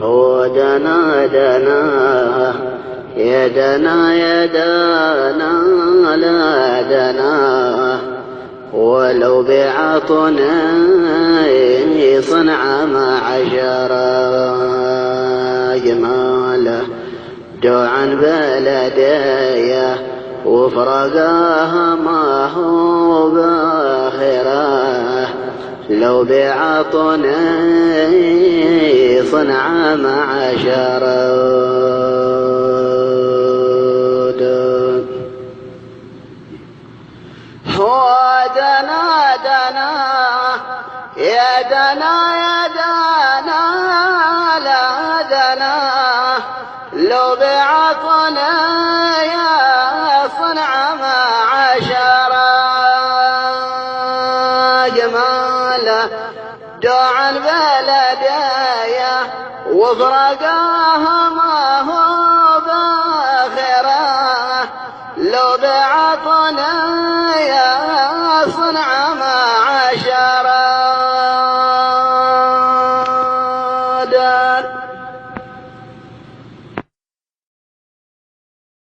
هو دنا دنا يدنا يدنا لا دنا ولو بعطنا صنع ما عشر جماله دعا بلديه وفرقاه ما هو باخره لو بعطنا صنع ما عشر هو دنا دنا يدنا يدنا لا دنا لو بعطنا يا صنع ما عشر جماله دعا بلديه وفرقاه ما هو باخره لو بعطنا يا صنع ما عشر